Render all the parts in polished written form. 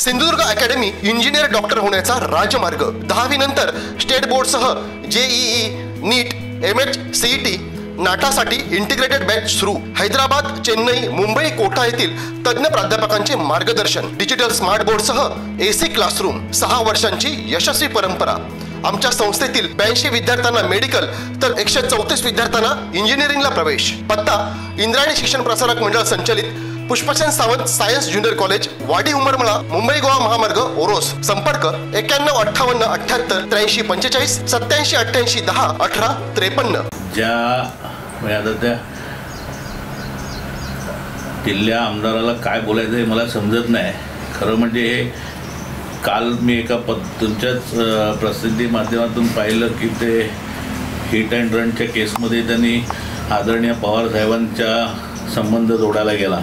Sindhudurg academy engineer doctor होण्याचा राजमार्ग। 10वी नंतर स्टेट बोर्डसह JEE, नीट, MH, CET, नाटासाठी इंटिग्रेटेड बॅच सुरू। हैदराबाद, चेन्नई, मुंबई, कोटा येथील तज्ञ प्राध्यापकांचे मार्गदर्शन। डिजिटल स्मार्ट बोर्डसह AC क्लासरूम। 6 वर्षांची यशस्वी परंपरा। आमच्या संस्थेतील 82 विद्यार्थ्यांना मेडिकल तर 134 विद्यार्थ्यांना इंजिनिअरिंगला प्रवेश। पत्ता इंद्रायणी शिक्षण प्रसारक मंडळ संचलित Pushpasen Sawant science junior college, वाडी उमरमळा, मुंबई गोवा महामार्ग, ओरोस। संपर्क 91 58 78 83 45 87 88 10 18 53। ज्या आता त्या जिल्ह्या आमदाराला काय बोलायचं हे मला समजत नाही खरं म्हणजे। हे काल मी एका तुमच्याच प्रसिद्धी माध्यमातून पाहिलं की ते हिट अँड रनच्या केसमध्ये त्यांनी आदरणीय पवार साहेबांच्या संबंध जोडायला गेला।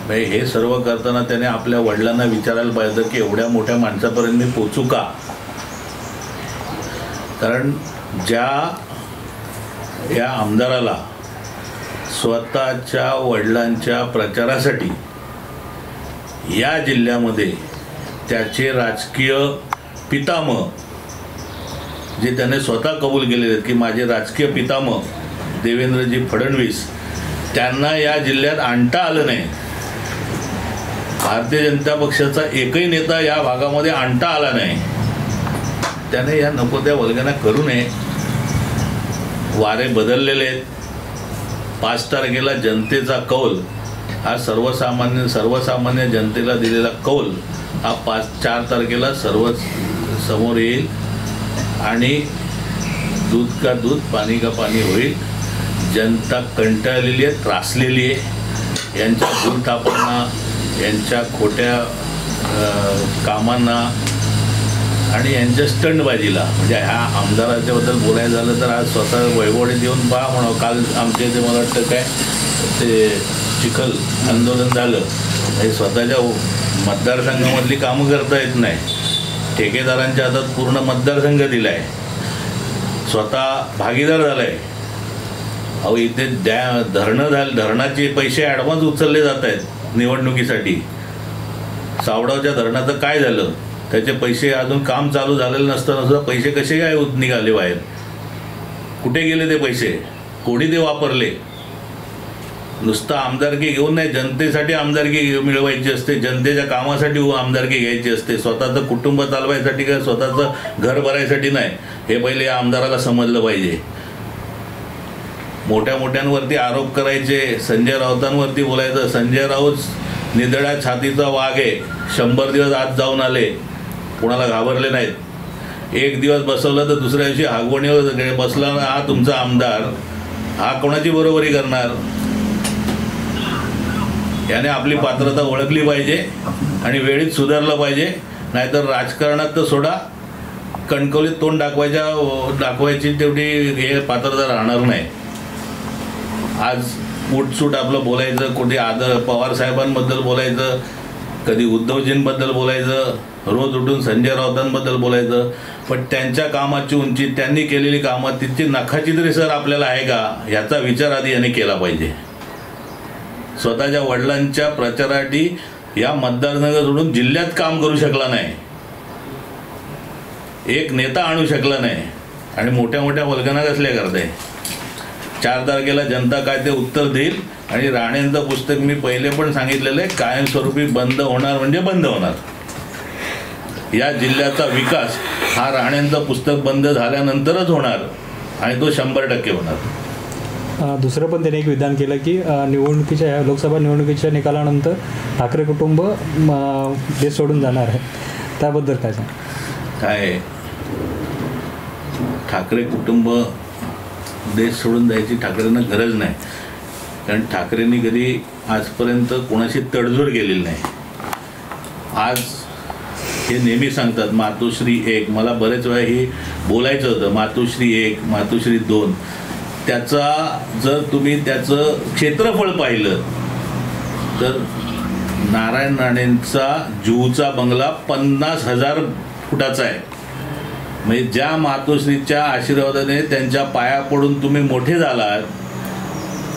हे सर्व करताना त्याने आपल्या वडिलांना विचारायला पाहिजे की एवढ्या मोठ्या माणसापर्यंत मी पोचू का। कारण या आमदाराला स्वतःच्या वडिलांच्या प्रचारासाठी या जिल्ह्यामध्ये त्याचे राजकीय पितामह जे त्याने स्वतः कबूल केलेले आहेत की माझे राजकीय पितामह देवेंद्रजी फडणवीस, त्यांना या जिल्ह्यात आणता आलं नाही। भारतीय जनता पक्षाचा एकही नेता या भागामध्ये आणता आला नाही। त्याने या नको त्या वल्गना करू नये। वारे बदललेले आहेत। 5 तारखेला जनतेचा कौल हा सर्वसामान्य जनतेला दिलेला कौल हा 4 तारखेला सर्व समोर येईल आणि दूध का दूध पाणी का पाणी होईल। जनता कंटाळलेली आहे, त्रासलेली आहे यांच्या भूलथापांना, यांच्या खोट्या कामांना आणि यांच्या स्टंटबाजीला। म्हणजे ह्या आमदाराच्याबद्दल बोलायचं झालं तर आज स्वतः वैभवडे देऊन पहा म्हणून। काल आमच्या इथे मला वाटतं काय ते चिखल आंदोलन झालं। हे स्वतःच्या मतदारसंघामधली कामं करता येत नाही। ठेकेदारांच्या हातात पूर्ण मतदारसंघ दिला आहे, स्वतः भागीदार झाला आहे। अहो इथे धरणाचे पैसे ॲडव्हान्स उचलले जात आहेत निवडणुकीसाठी। सावडावच्या धरणाचं काय झालं, त्याचे पैसे अजून काम चालू झालेलं नसताना सुद्धा पैसे कसे काय निघाले बाहेर, कुठे गेले ते पैसे, कोणी ते वापरले। नुसतं आमदारकी घेऊन नाही, जनतेसाठी आमदारकी मिळवायची असते, जनतेच्या कामासाठी आमदारकी घ्यायची असते, स्वतःचं कुटुंब चालवायसाठी किंवा स्वतःचं घर भरायसाठी नाही। हे पहिले या आमदाराला समजलं पाहिजे। मोठ्यांवरती आरोप करायचे, संजय राऊतांवरती बोलायचं। संजय राऊत निधड्या छातीचा वाघ आहे, 100 दिवस आत जाऊन आले, कोणाला घाबरले नाहीत। एक दिवस बसवलं तर दुसऱ्या दिवशी हागवणीवर बसला ना हा तुमचा आमदार, हा कोणाची बरोबरी करणार। याने आपली पात्रता ओळखली पाहिजे आणि वेळीच सुधारलं पाहिजे। नाहीतर राजकारणात तर सोडा, कणकवलीत तोंड दाखवायची तेवढी हे पात्रता राहणार नाही। आज उठसूट आपलं बोलायचं, कुठे पवार साहेबांबद्दल बोलायचं, कधी उद्धवजींबद्दल बोलायचं, रोज उठून संजय राऊतांबद्दल बोलायचं। पण त्यांच्या कामाची उंची, त्यांनी केलेली कामं, तिची नखाची तरी सर आपल्याला आहे का, याचा विचार आधी यांनी केला पाहिजे। स्वतःच्या वडिलांच्या प्रचारासाठी या मतदारसंघ सोडून जिल्ह्यात काम करू शकला नाही, एक नेता आणू शकला नाही आणि मोठ्या वल्गना कसल्या करताय। 4 तारखेला जनता काय ते उत्तर देईल। आणि राणेंचं पुस्तक मी पहिले पण सांगितलेलं आहे, कायमस्वरूपी बंद होणार म्हणजे बंद होणार। या जिल्ह्याचा विकास हा राणेंचं पुस्तक बंद झाल्यानंतरच होणार आणि तो 100% होणार। दुसरं पण त्याने एक विधान केलं की निवडणुकीच्या लोकसभा निवडणुकीच्या निकालानंतर ठाकरे कुटुंब देश सोडून जाणार आहे, त्याबद्दल काय सांग? काय ठाकरे कुटुंब देश सोडून जायची ठाकरेंना गरज नाही। कारण ठाकरेंनी कधी आजपर्यंत कोणाशी तडजोड केलेली नाही। आज हे नेहमी सांगतात मातोश्री 1, मला बरेच वेळा हे बोलायचं होतं, मातोश्री 1, मातोश्री 2। त्याचा जर तुम्ही त्याचं क्षेत्रफळ पाहिलं तर नारायण राणेंचा जुहूचा बंगला 50,000 फुटाचा आहे। म्हणजे ज्या मातोश्रीच्या आशीर्वादाने त्यांच्या पाया पडून तुम्ही मोठे झालात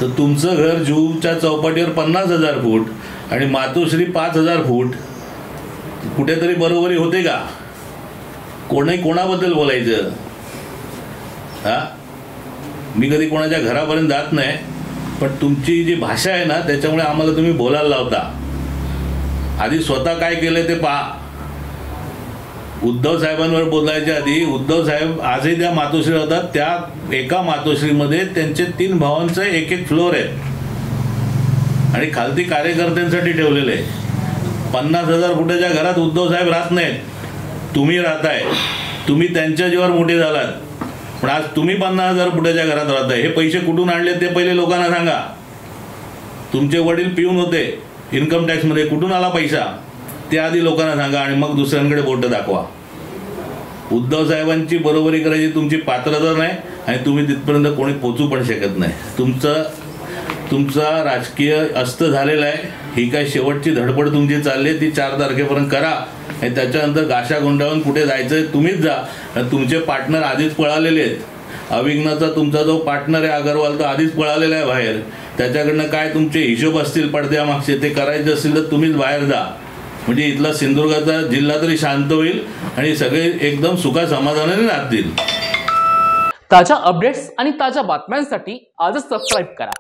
तर तुमचं घर जुहूच्या चौपाटीवर 50,000 फूट आणि मातोश्री 5,000 फूट कुठेतरी बरोबरी होते का? कोणाबद्दल बोलायचं? हा, मी कधी कोणाच्या घरापर्यंत जात नाही, पण तुमची जी भाषा आहे ना त्याच्यामुळे आम्हाला तुम्ही बोलायला लावता. आधी स्वतः काय केलं ते पहा. उद्धव साहेबांवर बोलायच्या आधी उद्धव साहेब आजही त्या मातोश्री होतात. त्या एका मातोश्रीमध्ये त्यांचे 3 भावांचे एक फ्लोअर आहेत आणि खालती कार्यकर्त्यांसाठी ठेवलेले आहे. 50,000 फुटाच्या घरात उद्धव साहेब राहत नाहीत, तुम्ही राहताय. तुम्ही त्यांच्या जीवावर मोठे झालात, पण आज तुम्ही 50,000 फुटाच्या घरात राहताय. हे पैसे कुठून आणले ते पहिले लोकांना सांगा. तुमचे वडील पिऊन होते इन्कम टॅक्समध्ये, कुठून आला पैसा ते आधी लोकांना सांगा आणि मग दुसऱ्यांकडे बोट दाखवा. उद्धव साहेबांची बरोबरी करायची तुमची पात्रता नाही आणि तुम्ही तिथपर्यंत कोणी पोचू पण शकत नाही. तुमचा राजकीय अस्त झालेला आहे. ही काय शेवटची धडपड तुमची चालली आहे ती 4 तारखेपर्यंत करा आणि त्याच्यानंतर गाशा गुंडाळून कुठे जायचं तुम्हीच जा. आणि तुमचे पार्टनर आधीच पळालेले आहेत. अविघ्नाचा तुमचा जो पार्टनर आहे अगरवाल तो आधीच पळालेला आहे बाहेर. त्याच्याकडनं काय तुमचे हिशोब असतील पडद्यामागचे ते करायचे असतील तर तुम्हीच बाहेर जा. म्हणजे इथला सिंधुदुर्गाचा जिल्हा तरी शांत होईल आणि सगळे एकदम सुखा समाधानाने राहतील. ताज्या अपडेट्स आणि ताज्या बातम्यांसाठी आजच सबस्क्राईब करा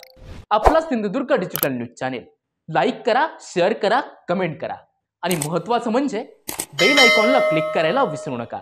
आपला Sindhudurg digital news channel. Like करा, शेअर करा, कमेंट करा आणि महत्त्वाचं म्हणजे बेल आयकॉनला क्लिक करायला विसरू नका.